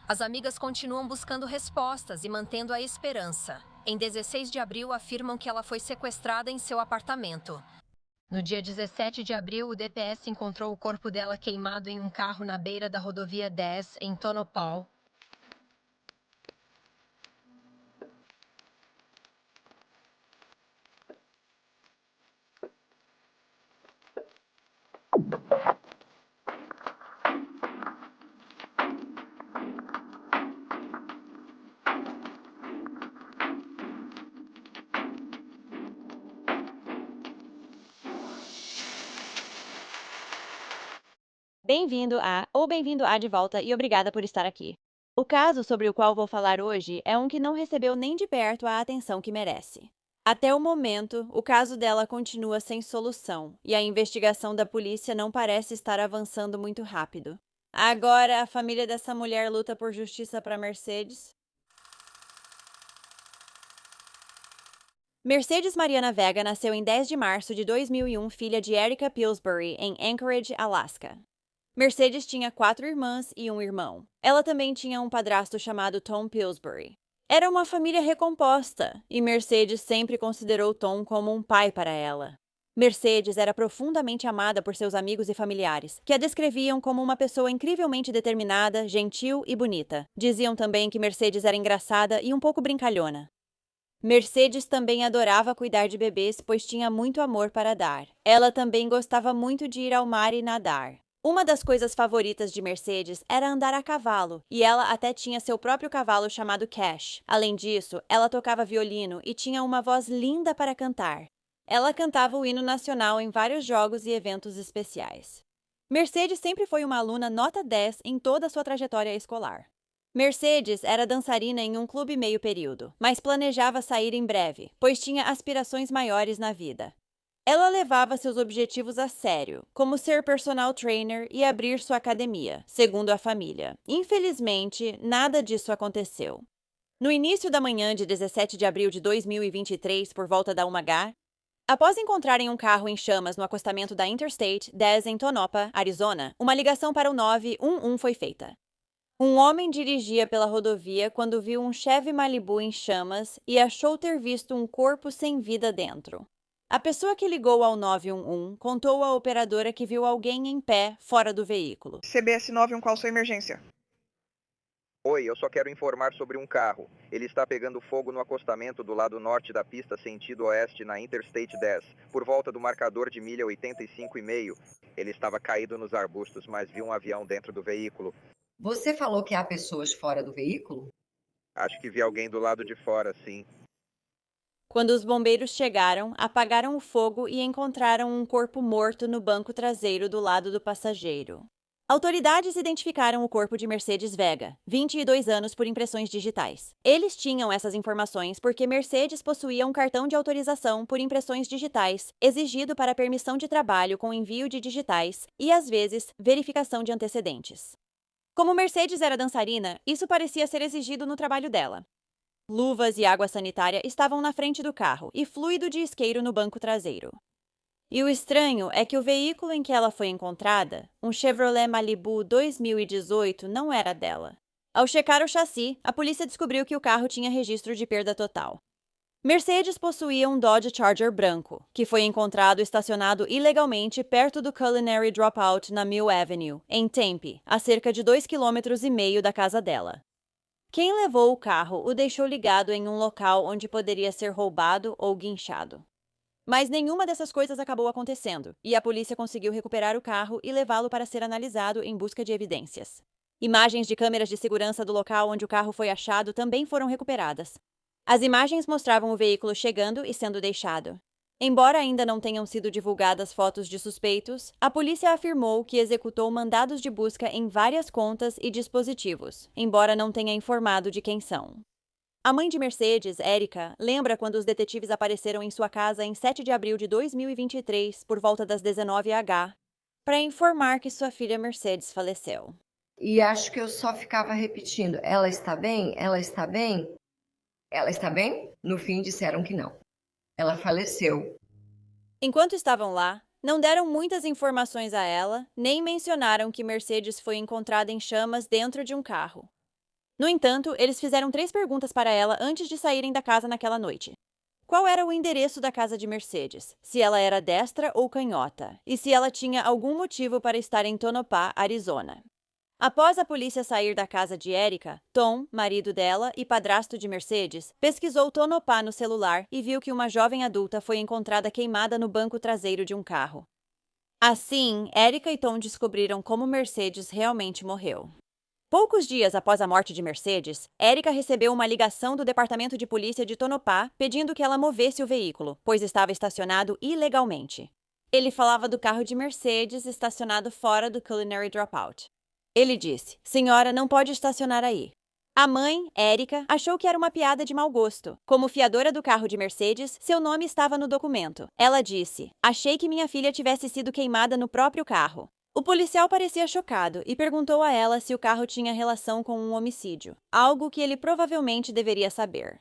As amigas continuam buscando respostas e mantendo a esperança. Em 16 de abril, afirmam que ela foi sequestrada em seu apartamento. No dia 17 de abril, o DPS encontrou o corpo dela queimado em um carro na beira da rodovia 10, em Tonopal. Bem-vindo a de volta e obrigada por estar aqui. O caso sobre o qual vou falar hoje é um que não recebeu nem de perto a atenção que merece. Até o momento, o caso dela continua sem solução e a investigação da polícia não parece estar avançando muito rápido. Agora, a família dessa mulher luta por justiça para Mercedes. Mercedes Mariana Vega nasceu em 10 de março de 2001, filha de Erica Pillsbury, em Anchorage, Alaska. Mercedes tinha 4 irmãs e um irmão. Ela também tinha um padrasto chamado Tom Pillsbury. Era uma família recomposta, e Mercedes sempre considerou Tom como um pai para ela. Mercedes era profundamente amada por seus amigos e familiares, que a descreviam como uma pessoa incrivelmente determinada, gentil e bonita. Diziam também que Mercedes era engraçada e um pouco brincalhona. Mercedes também adorava cuidar de bebês, pois tinha muito amor para dar. Ela também gostava muito de ir ao mar e nadar. Uma das coisas favoritas de Mercedes era andar a cavalo, e ela até tinha seu próprio cavalo chamado Cash. Além disso, ela tocava violino e tinha uma voz linda para cantar. Ela cantava o hino nacional em vários jogos e eventos especiais. Mercedes sempre foi uma aluna nota 10 em toda a sua trajetória escolar. Mercedes era dançarina em um clube meio período, mas planejava sair em breve, pois tinha aspirações maiores na vida. Ela levava seus objetivos a sério, como ser personal trainer e abrir sua academia, segundo a família. Infelizmente, nada disso aconteceu. No início da manhã de 17 de abril de 2023, por volta da 1h, após encontrarem um carro em chamas no acostamento da Interstate 10 em Tonopah, Arizona, uma ligação para o 911 foi feita. Um homem dirigia pela rodovia quando viu um Chevy Malibu em chamas e achou ter visto um corpo sem vida dentro. A pessoa que ligou ao 911 contou à operadora que viu alguém em pé fora do veículo. CBS 91, qual sua emergência? Oi, eu só quero informar sobre um carro. Ele está pegando fogo no acostamento do lado norte da pista sentido oeste na Interstate 10, por volta do marcador de milha 85,5. Ele estava caído nos arbustos, mas viu um avião dentro do veículo. Você falou que há pessoas fora do veículo? Acho que vi alguém do lado de fora, sim. Quando os bombeiros chegaram, apagaram o fogo e encontraram um corpo morto no banco traseiro do lado do passageiro. Autoridades identificaram o corpo de Mercedes Vega, 22 anos, por impressões digitais. Eles tinham essas informações porque Mercedes possuía um cartão de autorização por impressões digitais, exigido para permissão de trabalho com envio de digitais e, às vezes, verificação de antecedentes. Como Mercedes era dançarina, isso parecia ser exigido no trabalho dela. Luvas e água sanitária estavam na frente do carro e fluido de isqueiro no banco traseiro. E o estranho é que o veículo em que ela foi encontrada, um Chevrolet Malibu 2018, não era dela. Ao checar o chassi, a polícia descobriu que o carro tinha registro de perda total. Mercedes possuía um Dodge Charger branco, que foi encontrado estacionado ilegalmente perto do Culinary Dropout na Mill Avenue, em Tempe, a cerca de 2,5 km da casa dela. Quem levou o carro o deixou ligado em um local onde poderia ser roubado ou guinchado. Mas nenhuma dessas coisas acabou acontecendo, e a polícia conseguiu recuperar o carro e levá-lo para ser analisado em busca de evidências. Imagens de câmeras de segurança do local onde o carro foi achado também foram recuperadas. As imagens mostravam o veículo chegando e sendo deixado. Embora ainda não tenham sido divulgadas fotos de suspeitos, a polícia afirmou que executou mandados de busca em várias contas e dispositivos, embora não tenha informado de quem são. A mãe de Mercedes, Erica, lembra quando os detetives apareceram em sua casa em 7 de abril de 2023, por volta das 19h, para informar que sua filha Mercedes faleceu. E acho que eu só ficava repetindo: ela está bem? Ela está bem? Ela está bem? No fim disseram que não. Ela faleceu. Enquanto estavam lá, não deram muitas informações a ela, nem mencionaram que Mercedes foi encontrada em chamas dentro de um carro. No entanto, eles fizeram 3 perguntas para ela antes de saírem da casa naquela noite. Qual era o endereço da casa de Mercedes? Se ela era destra ou canhota? E se ela tinha algum motivo para estar em Tonopah, Arizona? Após a polícia sair da casa de Erica, Tom, marido dela e padrasto de Mercedes, pesquisou Tonopah no celular e viu que uma jovem adulta foi encontrada queimada no banco traseiro de um carro. Assim, Erica e Tom descobriram como Mercedes realmente morreu. Poucos dias após a morte de Mercedes, Erica recebeu uma ligação do Departamento de Polícia de Tonopah pedindo que ela movesse o veículo, pois estava estacionado ilegalmente. Ele falava do carro de Mercedes estacionado fora do Culinary Dropout. Ele disse: "Senhora, não pode estacionar aí." A mãe, Erica, achou que era uma piada de mau gosto. Como fiadora do carro de Mercedes, seu nome estava no documento. Ela disse: "Achei que minha filha tivesse sido queimada no próprio carro." O policial parecia chocado e perguntou a ela se o carro tinha relação com um homicídio, algo que ele provavelmente deveria saber.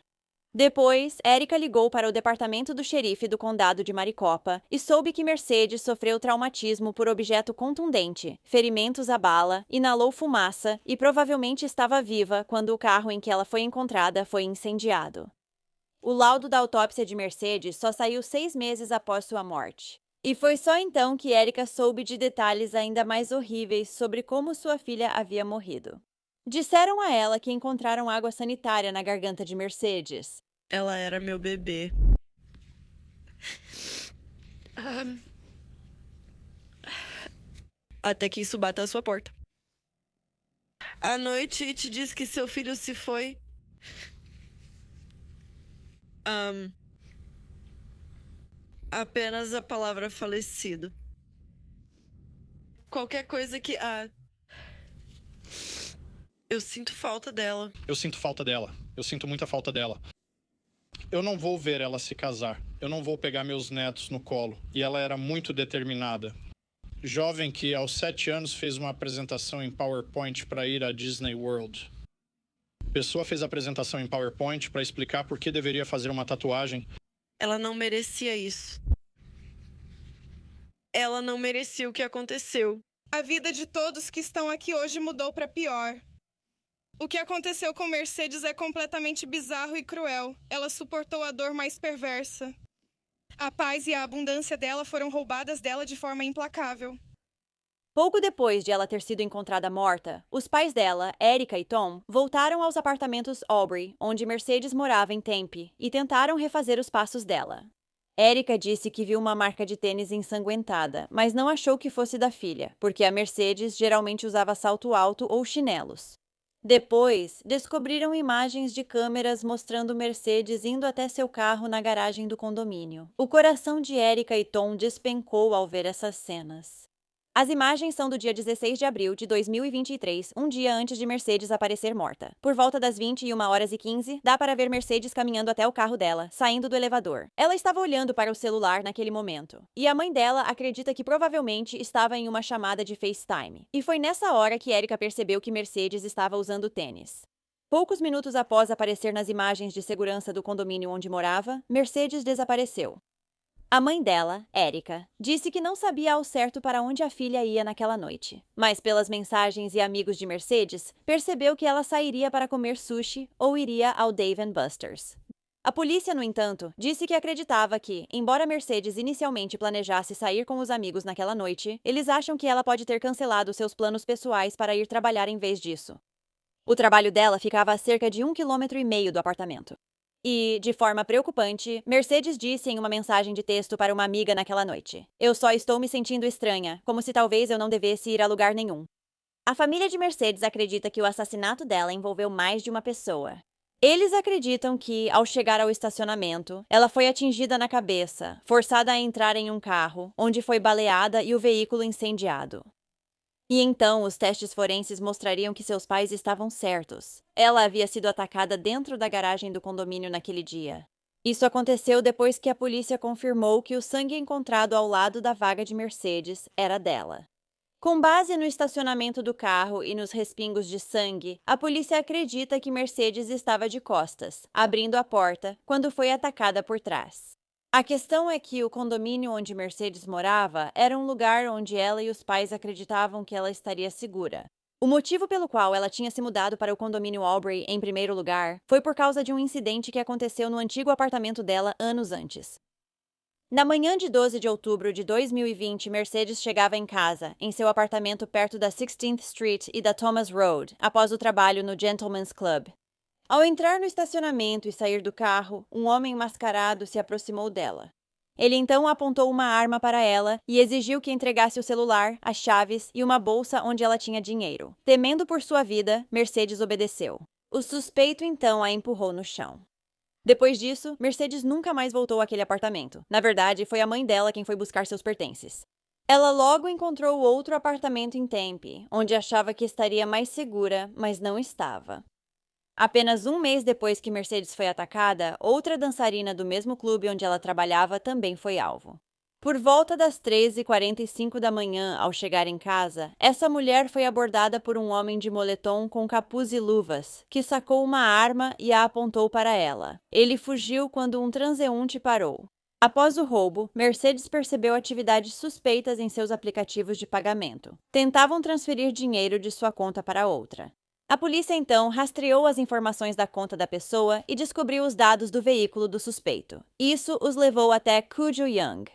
Depois, Erica ligou para o departamento do xerife do condado de Maricopa e soube que Mercedes sofreu traumatismo por objeto contundente, ferimentos à bala, inalou fumaça e provavelmente estava viva quando o carro em que ela foi encontrada foi incendiado. O laudo da autópsia de Mercedes só saiu 6 meses após sua morte. E foi só então que Erica soube de detalhes ainda mais horríveis sobre como sua filha havia morrido. Disseram a ela que encontraram água sanitária na garganta de Mercedes. Ela era meu bebê. Até que isso bata à sua porta. À noite te diz que seu filho se foi. Apenas a palavra falecido. Qualquer coisa que... Eu sinto falta dela. Eu sinto falta dela. Eu sinto muita falta dela. Eu não vou ver ela se casar. Eu não vou pegar meus netos no colo. E ela era muito determinada. Jovem que, aos 7 anos, fez uma apresentação em PowerPoint para ir à Disney World. A pessoa fez a apresentação em PowerPoint para explicar por que deveria fazer uma tatuagem. Ela não merecia isso. Ela não merecia o que aconteceu. A vida de todos que estão aqui hoje mudou para pior. O que aconteceu com Mercedes é completamente bizarro e cruel. Ela suportou a dor mais perversa. A paz e a abundância dela foram roubadas dela de forma implacável. Pouco depois de ela ter sido encontrada morta, os pais dela, Erica e Tom, voltaram aos apartamentos Aubrey, onde Mercedes morava em Tempe, e tentaram refazer os passos dela. Erica disse que viu uma marca de tênis ensanguentada, mas não achou que fosse da filha, porque a Mercedes geralmente usava salto alto ou chinelos. Depois, descobriram imagens de câmeras mostrando Mercedes indo até seu carro na garagem do condomínio. O coração de Erica e Tom despencou ao ver essas cenas. As imagens são do dia 16 de abril de 2023, um dia antes de Mercedes aparecer morta. Por volta das 21h15, dá para ver Mercedes caminhando até o carro dela, saindo do elevador. Ela estava olhando para o celular naquele momento. E a mãe dela acredita que provavelmente estava em uma chamada de FaceTime. E foi nessa hora que Erica percebeu que Mercedes estava usando tênis. Poucos minutos após aparecer nas imagens de segurança do condomínio onde morava, Mercedes desapareceu. A mãe dela, Erica, disse que não sabia ao certo para onde a filha ia naquela noite, mas pelas mensagens e amigos de Mercedes, percebeu que ela sairia para comer sushi ou iria ao Dave & Buster's. A polícia, no entanto, disse que acreditava que, embora Mercedes inicialmente planejasse sair com os amigos naquela noite, eles acham que ela pode ter cancelado seus planos pessoais para ir trabalhar em vez disso. O trabalho dela ficava a cerca de 1,5 km do apartamento. E, de forma preocupante, Mercedes disse em uma mensagem de texto para uma amiga naquela noite: "Eu só estou me sentindo estranha, como se talvez eu não devesse ir a lugar nenhum." A família de Mercedes acredita que o assassinato dela envolveu mais de uma pessoa. Eles acreditam que, ao chegar ao estacionamento, ela foi atingida na cabeça, forçada a entrar em um carro, onde foi baleada e o veículo incendiado. E então os testes forenses mostrariam que seus pais estavam certos. Ela havia sido atacada dentro da garagem do condomínio naquele dia. Isso aconteceu depois que a polícia confirmou que o sangue encontrado ao lado da vaga de Mercedes era dela. Com base no estacionamento do carro e nos respingos de sangue, a polícia acredita que Mercedes estava de costas, abrindo a porta, quando foi atacada por trás. A questão é que o condomínio onde Mercedes morava era um lugar onde ela e os pais acreditavam que ela estaria segura. O motivo pelo qual ela tinha se mudado para o condomínio Aubrey em primeiro lugar foi por causa de um incidente que aconteceu no antigo apartamento dela anos antes. Na manhã de 12 de outubro de 2020, Mercedes chegava em casa, em seu apartamento perto da 16th Street e da Thomas Road, após o trabalho no Gentleman's Club. Ao entrar no estacionamento e sair do carro, um homem mascarado se aproximou dela. Ele então apontou uma arma para ela e exigiu que entregasse o celular, as chaves e uma bolsa onde ela tinha dinheiro. Temendo por sua vida, Mercedes obedeceu. O suspeito então a empurrou no chão. Depois disso, Mercedes nunca mais voltou àquele apartamento. Na verdade, foi a mãe dela quem foi buscar seus pertences. Ela logo encontrou outro apartamento em Tempe, onde achava que estaria mais segura, mas não estava. Apenas um mês depois que Mercedes foi atacada, outra dançarina do mesmo clube onde ela trabalhava também foi alvo. Por volta das 13h45 da manhã, ao chegar em casa, essa mulher foi abordada por um homem de moletom com capuz e luvas, que sacou uma arma e a apontou para ela. Ele fugiu quando um transeunte parou. Após o roubo, Mercedes percebeu atividades suspeitas em seus aplicativos de pagamento. Tentavam transferir dinheiro de sua conta para outra. A polícia então rastreou as informações da conta da pessoa e descobriu os dados do veículo do suspeito. Isso os levou até Cujo Young.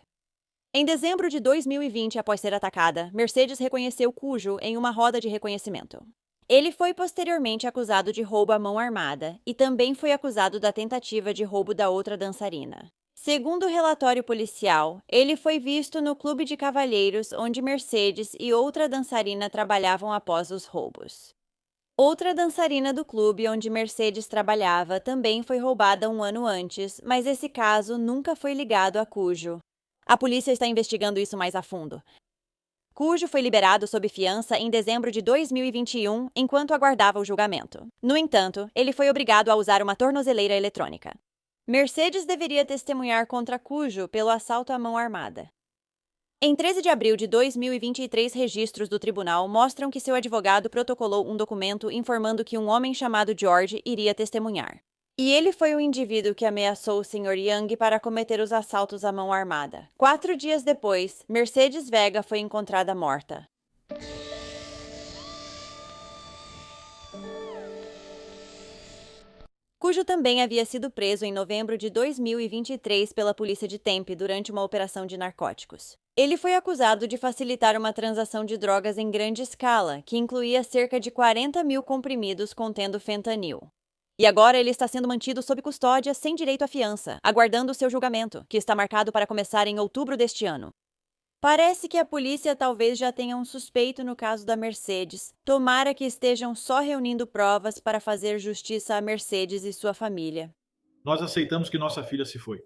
Em dezembro de 2020, após ser atacada, Mercedes reconheceu Cujo em uma roda de reconhecimento. Ele foi posteriormente acusado de roubo à mão armada e também foi acusado da tentativa de roubo da outra dançarina. Segundo o relatório policial, ele foi visto no clube de cavalheiros onde Mercedes e outra dançarina trabalhavam após os roubos. Outra dançarina do clube onde Mercedes trabalhava também foi roubada um ano antes, mas esse caso nunca foi ligado a Cujo. A polícia está investigando isso mais a fundo. Cujo foi liberado sob fiança em dezembro de 2021, enquanto aguardava o julgamento. No entanto, ele foi obrigado a usar uma tornozeleira eletrônica. Mercedes deveria testemunhar contra Cujo pelo assalto à mão armada. Em 13 de abril de 2023, registros do tribunal mostram que seu advogado protocolou um documento informando que um homem chamado George iria testemunhar. E ele foi o indivíduo que ameaçou o Sr. Young para cometer os assaltos à mão armada. 4 dias depois, Mercedes Vega foi encontrada morta. Cujo também havia sido preso em novembro de 2023 pela polícia de Tempe durante uma operação de narcóticos. Ele foi acusado de facilitar uma transação de drogas em grande escala, que incluía cerca de 40 mil comprimidos contendo fentanil. E agora ele está sendo mantido sob custódia sem direito à fiança, aguardando seu julgamento, que está marcado para começar em outubro deste ano. Parece que a polícia talvez já tenha um suspeito no caso da Mercedes. Tomara que estejam só reunindo provas para fazer justiça a Mercedes e sua família. Nós aceitamos que nossa filha se foi.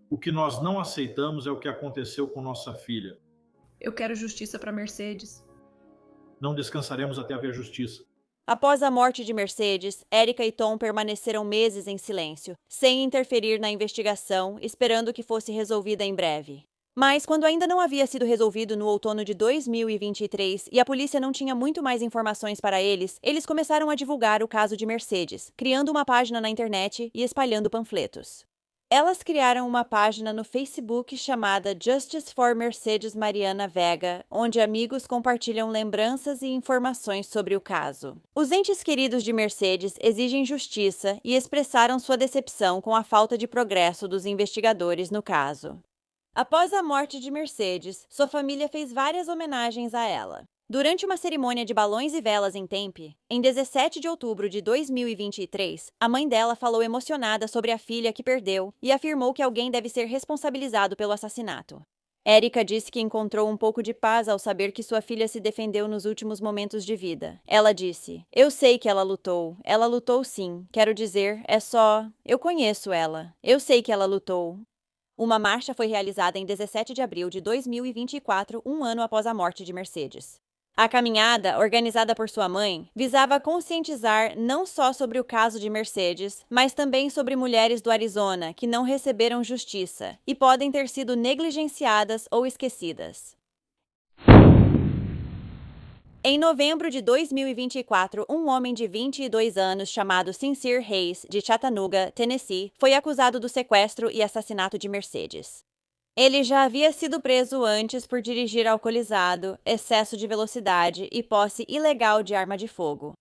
O que nós não aceitamos é o que aconteceu com nossa filha. Eu quero justiça para Mercedes. Não descansaremos até haver justiça. Após a morte de Mercedes, Erica e Tom permaneceram meses em silêncio, sem interferir na investigação, esperando que fosse resolvida em breve. Mas, quando ainda não havia sido resolvido no outono de 2023 e a polícia não tinha muito mais informações para eles, eles começaram a divulgar o caso de Mercedes, criando uma página na internet e espalhando panfletos. Elas criaram uma página no Facebook chamada Justice for Mercedes Mariana Vega, onde amigos compartilham lembranças e informações sobre o caso. Os entes queridos de Mercedes exigem justiça e expressaram sua decepção com a falta de progresso dos investigadores no caso. Após a morte de Mercedes, sua família fez várias homenagens a ela. Durante uma cerimônia de balões e velas em Tempe, em 17 de outubro de 2023, a mãe dela falou emocionada sobre a filha que perdeu e afirmou que alguém deve ser responsabilizado pelo assassinato. Erica disse que encontrou um pouco de paz ao saber que sua filha se defendeu nos últimos momentos de vida. Ela disse: "Eu sei que ela lutou sim, quero dizer, é só... Eu conheço ela, eu sei que ela lutou." Uma marcha foi realizada em 17 de abril de 2024, um ano após a morte de Mercedes. A caminhada, organizada por sua mãe, visava conscientizar não só sobre o caso de Mercedes, mas também sobre mulheres do Arizona que não receberam justiça e podem ter sido negligenciadas ou esquecidas. Em novembro de 2024, um homem de 22 anos chamado Sincere Hayes, de Chattanooga, Tennessee, foi acusado do sequestro e assassinato de Mercedes. Ele já havia sido preso antes por dirigir alcoolizado, excesso de velocidade e posse ilegal de arma de fogo.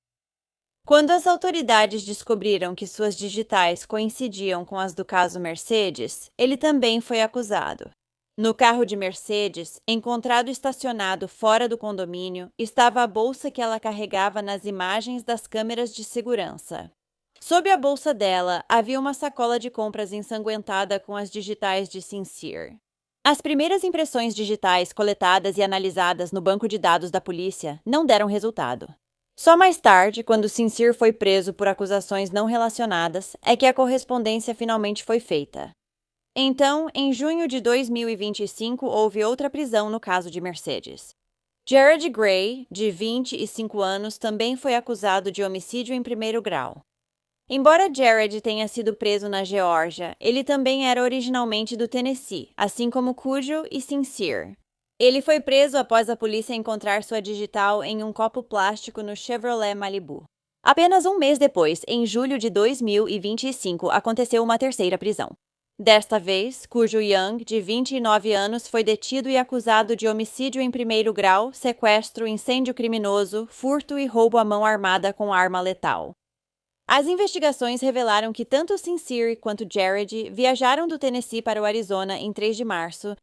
Quando as autoridades descobriram que suas digitais coincidiam com as do caso Mercedes, ele também foi acusado. No carro de Mercedes, encontrado estacionado fora do condomínio, estava a bolsa que ela carregava nas imagens das câmeras de segurança. Sob a bolsa dela, havia uma sacola de compras ensanguentada com as digitais de Sincere. As primeiras impressões digitais coletadas e analisadas no banco de dados da polícia não deram resultado. Só mais tarde, quando Sincere foi preso por acusações não relacionadas, é que a correspondência finalmente foi feita. Então, em junho de 2025, houve outra prisão no caso de Mercedes. Jared Gray, de 25 anos, também foi acusado de homicídio em primeiro grau. Embora Jared tenha sido preso na Geórgia, ele também era originalmente do Tennessee, assim como Cujo e Sincere. Ele foi preso após a polícia encontrar sua digital em um copo plástico no Chevrolet Malibu. Apenas um mês depois, em julho de 2025, aconteceu uma terceira prisão. Desta vez, Cujo Young, de 29 anos, foi detido e acusado de homicídio em primeiro grau, sequestro, incêndio criminoso, furto e roubo à mão armada com arma letal. As investigações revelaram que tanto Sincere quanto Jared viajaram do Tennessee para o Arizona em 3 de março.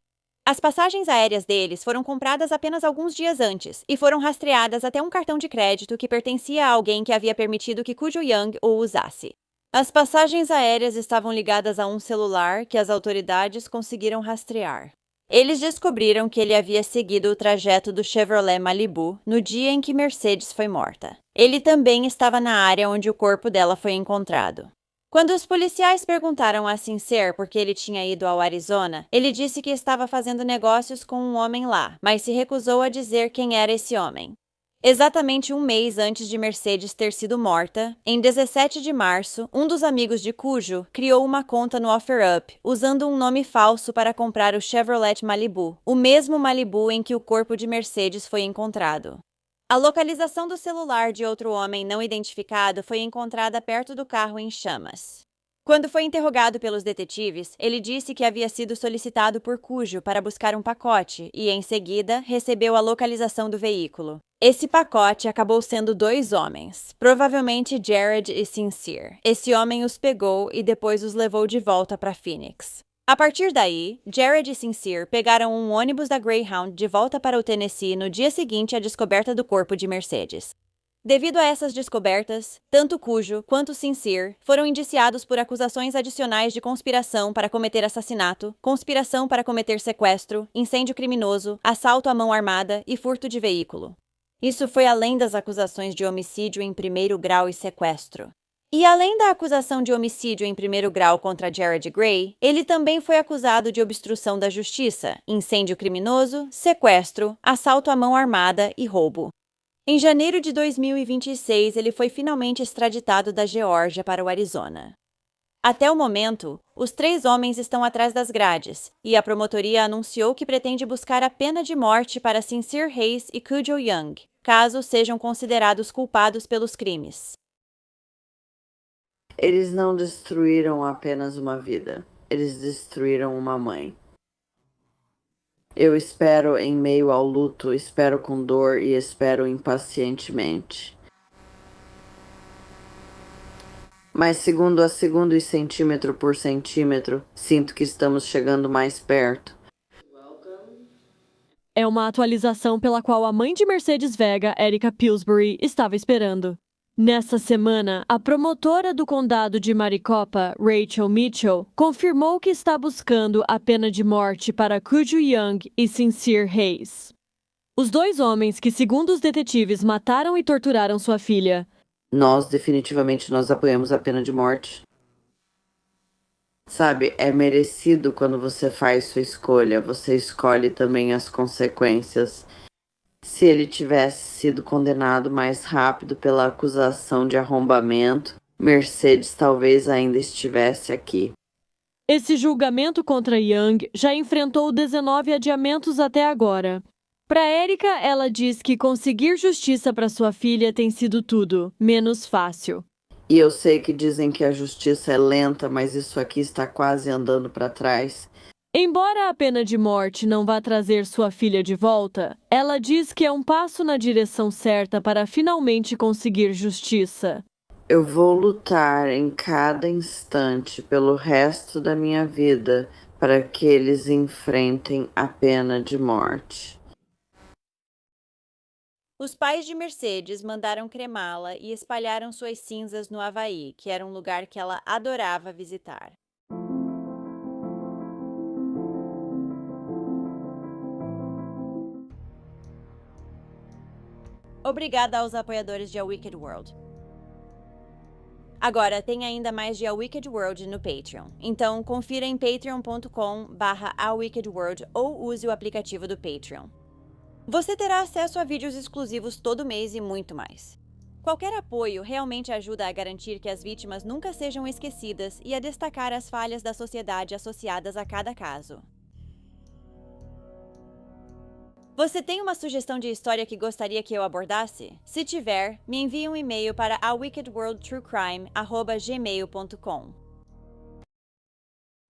As passagens aéreas deles foram compradas apenas alguns dias antes e foram rastreadas até um cartão de crédito que pertencia a alguém que havia permitido que Cujo Young o usasse. As passagens aéreas estavam ligadas a um celular que as autoridades conseguiram rastrear. Eles descobriram que ele havia seguido o trajeto do Chevrolet Malibu no dia em que Mercedes foi morta. Ele também estava na área onde o corpo dela foi encontrado. Quando os policiais perguntaram a Sincere por que ele tinha ido ao Arizona, ele disse que estava fazendo negócios com um homem lá, mas se recusou a dizer quem era esse homem. Exatamente um mês antes de Mercedes ter sido morta, em 17 de março, um dos amigos de Cujo criou uma conta no OfferUp, usando um nome falso para comprar o Chevrolet Malibu, o mesmo Malibu em que o corpo de Mercedes foi encontrado. A localização do celular de outro homem não identificado foi encontrada perto do carro em chamas. Quando foi interrogado pelos detetives, ele disse que havia sido solicitado por Cujo para buscar um pacote e, em seguida, recebeu a localização do veículo. Esse pacote acabou sendo 2 homens, provavelmente Jared e Sincere. Esse homem os pegou e depois os levou de volta para Phoenix. A partir daí, Jared e Sincere pegaram um ônibus da Greyhound de volta para o Tennessee no dia seguinte à descoberta do corpo de Mercedes. Devido a essas descobertas, tanto Cujo quanto Sincere foram indiciados por acusações adicionais de conspiração para cometer assassinato, conspiração para cometer sequestro, incêndio criminoso, assalto à mão armada e furto de veículo. Isso foi além das acusações de homicídio em primeiro grau e sequestro. E além da acusação de homicídio em primeiro grau contra Jared Gray, ele também foi acusado de obstrução da justiça, incêndio criminoso, sequestro, assalto à mão armada e roubo. Em janeiro de 2026, ele foi finalmente extraditado da Geórgia para o Arizona. Até o momento, os 3 homens estão atrás das grades, e a promotoria anunciou que pretende buscar a pena de morte para Sincere Hayes e Cujo Young, caso sejam considerados culpados pelos crimes. Eles não destruíram apenas uma vida, eles destruíram uma mãe. Eu espero em meio ao luto, espero com dor e espero impacientemente. Mas segundo a segundo e centímetro por centímetro, sinto que estamos chegando mais perto. É uma atualização pela qual a mãe de Mercedes Vega, Erica Pillsbury, estava esperando. Nessa semana, a promotora do condado de Maricopa, Rachel Mitchell, confirmou que está buscando a pena de morte para Cujo Young e Sincere Hayes. Os 2 homens que, segundo os detetives, mataram e torturaram sua filha. Nós apoiamos a pena de morte. Sabe, é merecido quando você faz sua escolha, você escolhe também as consequências. Se ele tivesse sido condenado mais rápido pela acusação de arrombamento, Mercedes talvez ainda estivesse aqui. Esse julgamento contra Young já enfrentou 19 adiamentos até agora. Para Erica, ela diz que conseguir justiça para sua filha tem sido tudo, menos fácil. E eu sei que dizem que a justiça é lenta, mas isso aqui está quase andando para trás. Embora a pena de morte não vá trazer sua filha de volta, ela diz que é um passo na direção certa para finalmente conseguir justiça. Eu vou lutar em cada instante pelo resto da minha vida para que eles enfrentem a pena de morte. Os pais de Mercedes mandaram cremá-la e espalharam suas cinzas no Havaí, que era um lugar que ela adorava visitar. Obrigada aos apoiadores de A Wicked World. Agora, tem ainda mais de A Wicked World no Patreon. Então, confira em patreon.com/awickedworld ou use o aplicativo do Patreon. Você terá acesso a vídeos exclusivos todo mês e muito mais. Qualquer apoio realmente ajuda a garantir que as vítimas nunca sejam esquecidas e a destacar as falhas da sociedade associadas a cada caso. Você tem uma sugestão de história que gostaria que eu abordasse? Se tiver, me envie um e-mail para awickedworldtruecrime@gmail.com.